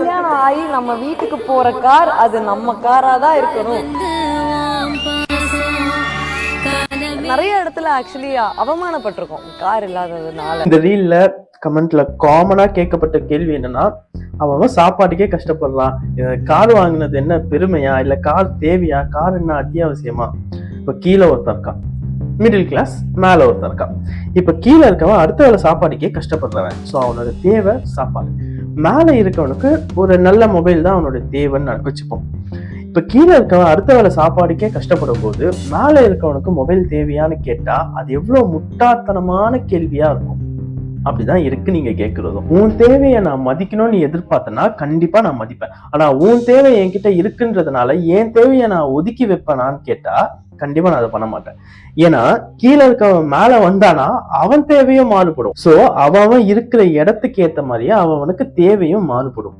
கல்யாணம் ஆகி நம்ம வீட்டுக்கு போற கார் அது நம்ம காரா தான் இருக்கணும். நிறைய இடத்துல ஆக்சுவலி அவமானப்பட்டிருக்கோம் கார் இல்லாததுனால. இந்த ரீல்ல கமெண்ட்ல காமனா கேட்கப்பட்ட கேள்வி என்னன்னா, அவன் சாப்பாட்டுக்கே கஷ்டப்படுறான், கார் வாங்கினது என்ன பெருமையா, இல்ல கார் தேவையா, கார் என்ன அத்தியாவசியமா? இப்ப கீழே ஒருத்தன் இருக்கான், மிடில் கிளாஸ், மேல ஒருத்தன் இருக்கான். இப்ப கீழே இருக்கவன் அடுத்த வேலை சாப்பாட்டுக்கே கஷ்டப்படுறவன், ஸோ அவனோட தேவை சாப்பாடு. மேல இருக்கவனுக்கு ஒரு நல்ல மொபைல் தான் அவனோட தேவைன்னு வச்சுப்போம். இப்ப கீழே இருக்கவன் அடுத்த வேலை சாப்பாடுக்கே கஷ்டப்படும் போது மேல இருக்கவனுக்கு மொபைல் தேவையான்னு கேட்டா அது எவ்வளவு முட்டாள்தனமான கேள்வியா இருக்கும். அப்படிதான் இருக்கு நீங்க கேட்கறதும். உன் தேவையை நான் மதிக்கணும்னு எதிர்பார்த்தனா கண்டிப்பா நான் மதிப்பேன். ஆனா உன் தேவை என்கிட்ட இருக்குன்றதுனால என் தேவையை நான் ஒதுக்கி வைப்பேனான்னு கேட்டா கண்டிப்பா நான் அதை பண்ண மாட்டேன். ஏன்னா கீழே இருக்கவன் மேல வந்தானா அவன் தேவையும் மாறுபடும். சோ அவன் இருக்கிற இடத்துக்கு ஏத்த மாதிரியே அவனுக்கு தேவையும் மாறுபடும்.